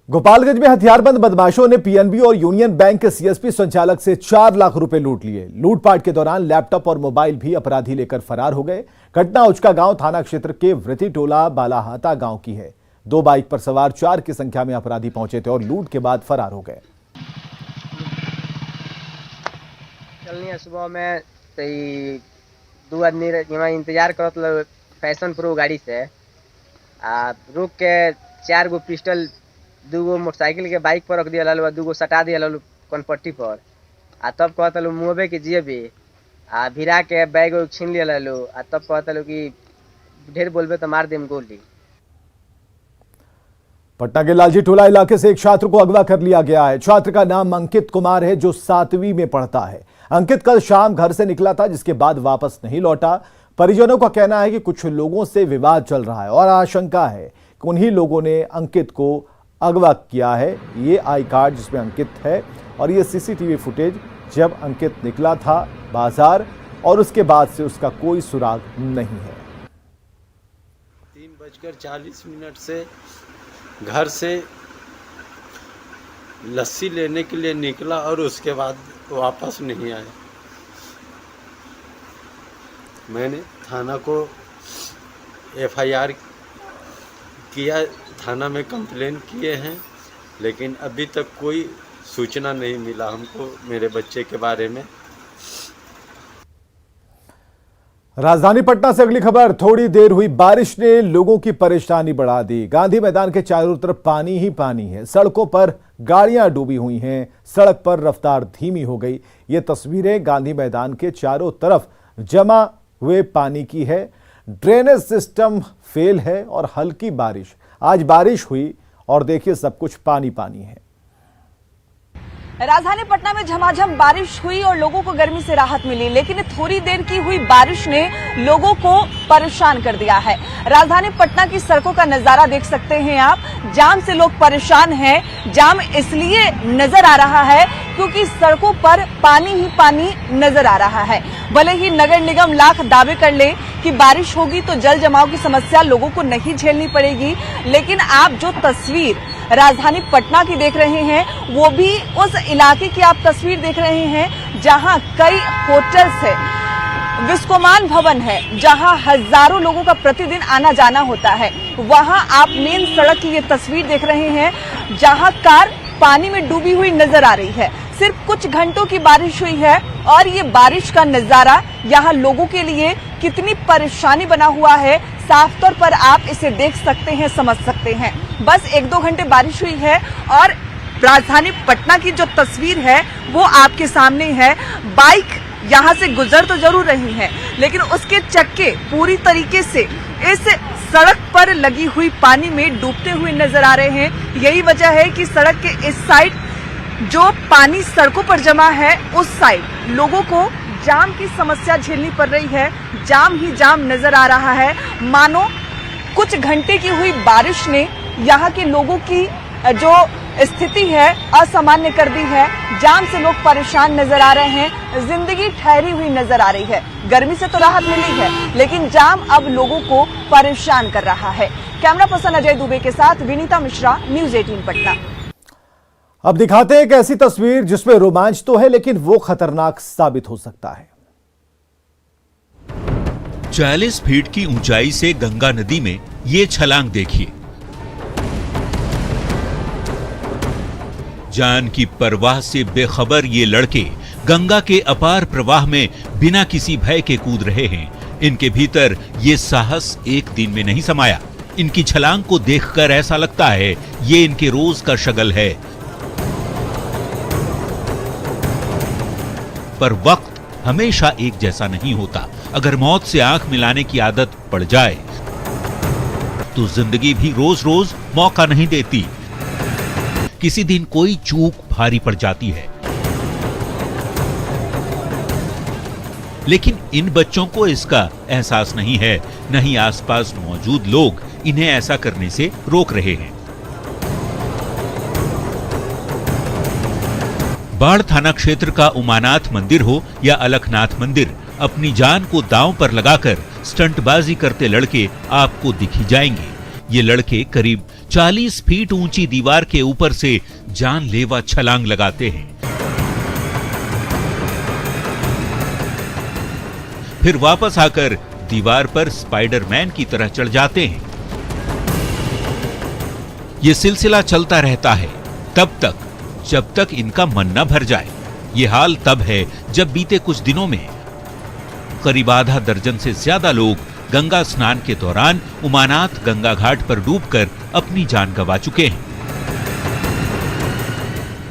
गोपालगंज में हथियारबंद बदमाशों ने पीएनबी और यूनियन बैंक के सीएसपी संचालक से 4 लाख रुपए लूट लिए। लूटपाट के दौरान लैपटॉप और मोबाइल भी अपराधी लेकर फरार हो गए। घटना उचका गांव थाना क्षेत्र के वृति टोला बालाहाता गांव की है। 2 बाइक पर सवार 4 की संख्या में अपराधी पहुंचे थे और लूट के बाद फरार हो गए। सुबह में 2 आदमी इंतजार करत फैशन प्रो गाड़ी से रुक के 4 गो पिस्टल 2 गो मोटरसाइकिल के बाइक पर रख दिया 2 गो सटा दिया कनपट्टी पर तब कहता मुँहबे के जियबे भिरा के बैग छीन लिया तब कहता कि ढेर बोलबे तो मार देम गोली। पटना के लालजी टोला इलाके से एक छात्र को अगवा कर लिया गया है। छात्र का नाम अंकित कुमार है जो 7वीं में पढ़ता है। अंकित कल शाम घर से निकला था जिसके बाद वापस नहीं लौटा। परिजनों का कहना है कि कुछ लोगों से विवाद चल रहा है और आशंका है कि उन्हीं लोगों ने अंकित को अगवा किया है। ये आई कार्ड जिसमें अंकित है और ये सीसीटीवी फुटेज जब अंकित निकला था बाजार और उसके बाद से उसका कोई सुराग नहीं है। 3:40 से घर से लस्सी लेने के लिए निकला और उसके बाद वापस नहीं आया। मैंने थाना को एफआईआर किया, थाना में कंप्लेन किए हैं, लेकिन अभी तक कोई सूचना नहीं मिला हमको मेरे बच्चे के बारे में। राजधानी पटना से अगली खबर। थोड़ी देर हुई बारिश ने लोगों की परेशानी बढ़ा दी। गांधी मैदान के चारों तरफ पानी ही पानी है। सड़कों पर गाड़ियां डूबी हुई हैं। सड़क पर रफ्तार धीमी हो गई। ये तस्वीरें गांधी मैदान के चारों तरफ जमा हुए पानी की है। ड्रेनेज सिस्टम फेल है और हल्की बारिश। आज बारिश हुई और देखिए सब कुछ पानी पानी है। राजधानी पटना में झमाझम बारिश हुई और लोगों को गर्मी से राहत मिली, लेकिन थोड़ी देर की हुई बारिश ने लोगों को परेशान कर दिया है। राजधानी पटना की सड़कों का नजारा देख सकते हैं आप। जाम से लोग परेशान हैं। जाम इसलिए नजर आ रहा है क्योंकि सड़कों पर पानी ही पानी नजर आ रहा है। भले ही नगर निगम लाख दावे कर ले कि बारिश होगी तो जल जमाव की समस्या लोगों को नहीं झेलनी पड़ेगी, लेकिन आप जो तस्वीर राजधानी पटना की देख रहे हैं वो भी उस इलाके की आप तस्वीर देख रहे हैं जहां कई होटल्स है, विस्कोमान भवन है, जहां हजारों लोगों का प्रतिदिन आना जाना होता है। वहां आप मेन सड़क की ये तस्वीर देख रहे हैं जहां कार पानी में डूबी हुई नजर आ रही है। सिर्फ कुछ घंटों की बारिश हुई है और ये बारिश का नजारा यहाँ लोगों के लिए कितनी परेशानी बना हुआ है, साफ तौर पर आप इसे देख सकते हैं, समझ सकते हैं। बस 1-2 घंटे बारिश हुई है और राजधानी पटना की जो तस्वीर है वो आपके सामने है। बाइक यहाँ से गुजर तो जरूर रही है, लेकिन उसके चक्के पूरी तरीके से इस सड़क पर लगी हुई पानी में डूबते हुए नजर आ रहे हैं। यही वजह है कि सड़क के इस साइड जो पानी सड़कों पर जमा है उस साइड लोगों को जाम की समस्या झेलनी पड़ रही है। जाम ही जाम नजर आ रहा है। मानो कुछ घंटे की हुई बारिश ने यहाँ के लोगों की जो स्थिति है असामान्य कर दी है। जाम से लोग परेशान नजर आ रहे हैं। जिंदगी ठहरी हुई नजर आ रही है। गर्मी से तो राहत मिली है, लेकिन जाम अब लोगों को परेशान कर रहा है। कैमरा पर्सन अजय दुबे के साथ विनीता मिश्रा, न्यूज़ 18 पटना। अब दिखाते हैं एक ऐसी तस्वीर जिसमें रोमांच तो है लेकिन वो खतरनाक साबित हो सकता है। 40 फीट की ऊंचाई से गंगा नदी में ये छलांग देखिए। जान की परवाह से बेखबर ये लड़के गंगा के अपार प्रवाह में बिना किसी भय के कूद रहे हैं। इनके भीतर ये साहस एक दिन में नहीं समाया। इनकी छलांग को देखकर ऐसा लगता है ये इनके रोज का शगल है। पर वक्त हमेशा एक जैसा नहीं होता। अगर मौत से आंख मिलाने की आदत पड़ जाए तो जिंदगी भी रोज रोज मौका नहीं देती। किसी दिन कोई चूक भारी पड़ जाती है। लेकिन इन बच्चों को इसका एहसास नहीं है, न ही आसपास मौजूद लोग इन्हें ऐसा करने से रोक रहे हैं। बाढ़ थाना क्षेत्र का उमानाथ मंदिर हो या अलखनाथ मंदिर, अपनी जान को दांव पर लगाकर स्टंटबाजी करते लड़के आपको दिख ही जाएंगे। ये लड़के करीब 40 फीट ऊंची दीवार के ऊपर से जानलेवा छलांग लगाते हैं, फिर वापस आकर दीवार पर स्पाइडरमैन की तरह चढ़ जाते हैं। ये सिलसिला चलता रहता है तब तक जब तक इनका मन न भर जाए। ये हाल तब है जब बीते कुछ दिनों में करीब आधा दर्जन से ज्यादा लोग गंगा स्नान के दौरान उमानाथ गंगा घाट पर डूबकर अपनी जान गंवा चुके हैं।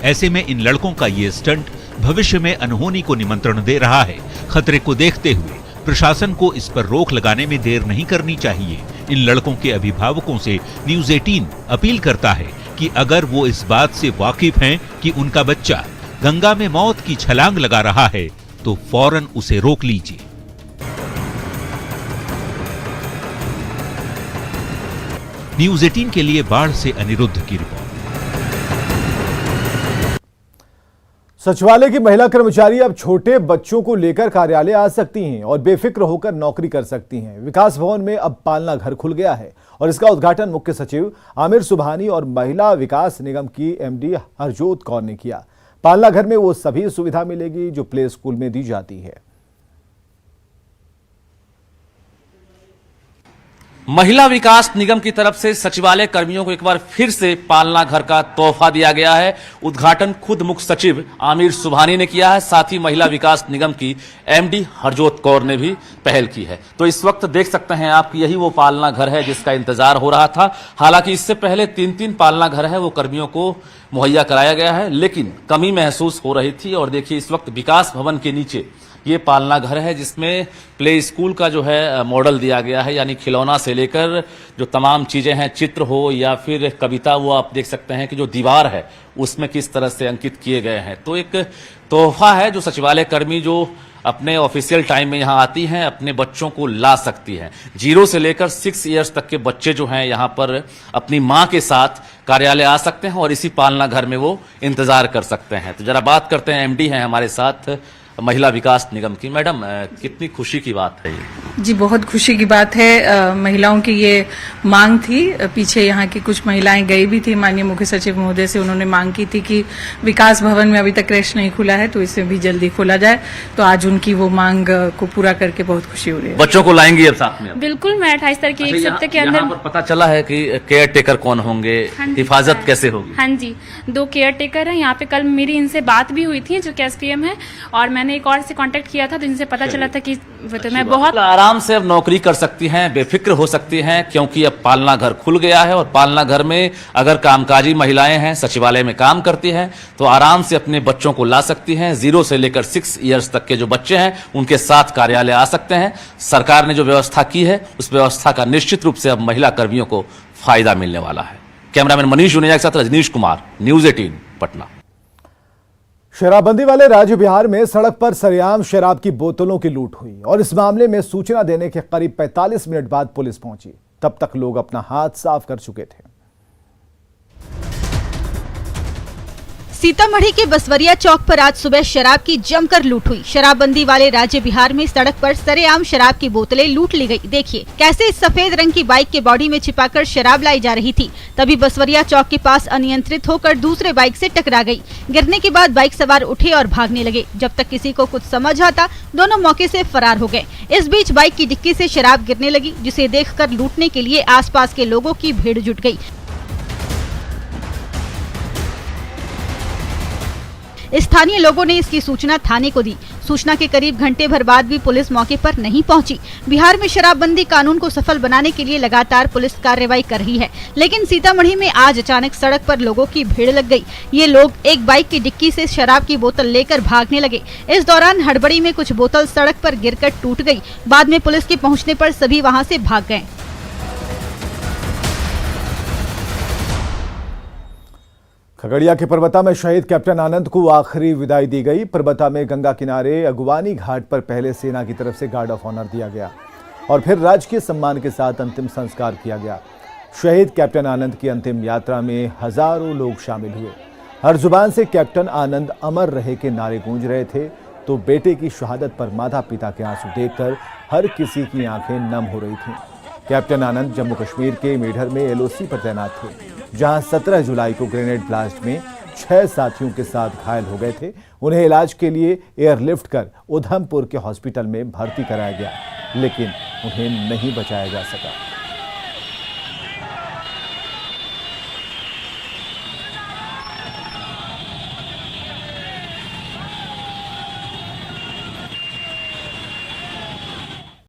ऐसे में इन लड़कों का ये स्टंट भविष्य में अनहोनी को निमंत्रण दे रहा है। खतरे को देखते हुए प्रशासन को इस पर रोक लगाने में देर नहीं करनी चाहिए। इन लड़कों के अभिभावकों से न्यूज़ 18 अपील करता है कि अगर वो इस बात से वाकिफ हैं कि उनका बच्चा गंगा में मौत की छलांग लगा रहा है तो फौरन उसे रोक लीजिए। न्यूज़ 18 के लिए बाढ़ से अनिरुद्ध की रिपोर्ट। सचिवालय की महिला कर्मचारी अब छोटे बच्चों को लेकर कार्यालय आ सकती हैं और बेफिक्र होकर नौकरी कर सकती हैं। विकास भवन में अब पालना घर खुल गया है और इसका उद्घाटन मुख्य सचिव आमिर सुबहानी और महिला विकास निगम की एमडी हरजोत कौर ने किया। पालना घर में वो सभी सुविधा मिलेगी जो प्ले स्कूल में दी जाती है। महिला विकास निगम की तरफ से सचिवालय कर्मियों को एक बार फिर से पालना घर का तोहफा दिया गया है। उद्घाटन खुद मुख्य सचिव आमिर सुबहानी ने किया है, साथ ही महिला विकास निगम की एमडी हरजोत कौर ने भी पहल की है। तो इस वक्त देख सकते हैं आप कि यही वो पालना घर है जिसका इंतजार हो रहा था। हालांकि इससे पहले 3-3 पालना घर है वो कर्मियों को मुहैया कराया गया है, लेकिन कमी महसूस हो रही थी। और देखिए इस वक्त विकास भवन के नीचे ये पालना घर है जिसमें प्ले स्कूल का जो है मॉडल दिया गया है, यानी खिलौना से लेकर जो तमाम चीजें हैं, चित्र हो या फिर कविता, वो आप देख सकते हैं कि जो दीवार है उसमें किस तरह से अंकित किए गए हैं। तो एक तोहफा है जो सचिवालय कर्मी जो अपने ऑफिशियल टाइम में यहाँ आती हैं अपने बच्चों को ला सकती हैं। 0 से लेकर 6 इयर्स तक के बच्चे जो हैं यहाँ पर अपनी माँ के साथ कार्यालय आ सकते हैं और इसी पालना घर में वो इंतजार कर सकते हैं। तो जरा बात करते हैं, एमडी हैं हमारे साथ महिला विकास निगम की। मैडम, कितनी खुशी की बात है ये? जी, बहुत खुशी की बात है। महिलाओं की ये मांग थी, पीछे यहाँ की कुछ महिलाएं गई भी थी माननीय मुख्य सचिव महोदय से। उन्होंने मांग की थी कि विकास भवन में अभी तक क्रैश नहीं खुला है तो इसे भी जल्दी खोला जाए। तो आज उनकी वो मांग को पूरा करके बहुत खुशी हो रही है। बच्चों को लाएंगी अब साथ में? बिल्कुल, मैं 28 तारीख एक सप्ताह के अंदर। यहाँ पर पता चला है कि केयर टेकर कौन होंगे, हिफाजत कैसे होगी? हाँ जी, 2 केयर टेकर हैं यहाँ पे। कल मेरी इनसे बात भी हुई थी जो कि एसपीएम है, और मैंने एक और से कांटेक्ट किया था तो इनसे पता चला था कि तो मैं बहुत आराम से अब नौकरी कर सकती हैं, बेफिक्र हो सकती हैं, क्योंकि अब पालना घर खुल गया है। और पालना घर में अगर कामकाजी महिलाएं हैं, सचिवालय में काम करती हैं, तो आराम से अपने बच्चों को ला सकती हैं। 0 से लेकर 6 इयर्स तक के जो बच्चे हैं उनके साथ कार्यालय आ सकते हैं। सरकार ने जो व्यवस्था की है उस व्यवस्था का निश्चित रूप से अब महिला कर्मियों को फायदा मिलने वाला है। कैमरामैन मनीष जुनेजा के साथ रजनीश कुमार, न्यूज़ 18 पटना। शराबबंदी वाले राज्य बिहार में सड़क पर सरेआम शराब की बोतलों की लूट हुई और इस मामले में सूचना देने के करीब 45 मिनट बाद पुलिस पहुंची। तब तक लोग अपना हाथ साफ कर चुके थे। सीतामढ़ी के बसवरिया चौक पर आज सुबह शराब की जमकर लूट हुई। शराबबंदी वाले राज्य बिहार में सड़क पर सरेआम शराब की बोतलें लूट ली गई। देखिए कैसे इस सफेद रंग की बाइक के बॉडी में छिपाकर शराब लाई जा रही थी। तभी बसवरिया चौक के पास अनियंत्रित होकर दूसरे बाइक से टकरा गई। गिरने के बाद बाइक सवार उठे और भागने लगे। जब तक किसी को कुछ समझ आता दोनों मौके से फरार हो गए। इस बीच बाइक की डिक्की से शराब गिरने लगी, जिसे देखकर लूटने के लिए आसपास के लोगों की भीड़ जुट गई। स्थानीय लोगों ने इसकी सूचना थाने को दी। सूचना के करीब घंटे भर बाद भी पुलिस मौके पर नहीं पहुंची। बिहार में शराबबंदी कानून को सफल बनाने के लिए लगातार पुलिस कार्रवाई कर रही है, लेकिन सीतामढ़ी में आज अचानक सड़क पर लोगों की भीड़ लग गई। ये लोग एक बाइक की डिक्की से शराब की बोतल लेकर भागने लगे। इस दौरान हड़बड़ी में कुछ बोतल सड़क पर गिरकर टूट गई। बाद में पुलिस के पहुँचने पर सभी वहाँ से भाग गए। खगड़िया के परबता में शहीद कैप्टन आनंद को आखिरी विदाई दी गई। परबता में गंगा किनारे अगवानी घाट पर पहले सेना की तरफ से गार्ड ऑफ ऑनर दिया गया और फिर राजकीय सम्मान के साथ अंतिम संस्कार किया गया। शहीद कैप्टन आनंद की अंतिम यात्रा में हजारों लोग शामिल हुए। हर जुबान से कैप्टन आनंद अमर रहे के नारे गूंज रहे थे, तो बेटे की शहादत पर माता पिता के आंसू देखकर हर किसी की आंखें नम हो रही थीं। कैप्टन आनंद जम्मू कश्मीर के मेढर में एलओसी पर तैनात थे, जहां 17 जुलाई को ग्रेनेड ब्लास्ट में 6 साथियों के साथ घायल हो गए थे। उन्हें इलाज के लिए एयरलिफ्ट कर उधमपुर के हॉस्पिटल में भर्ती कराया गया, लेकिन उन्हें नहीं बचाया जा सका।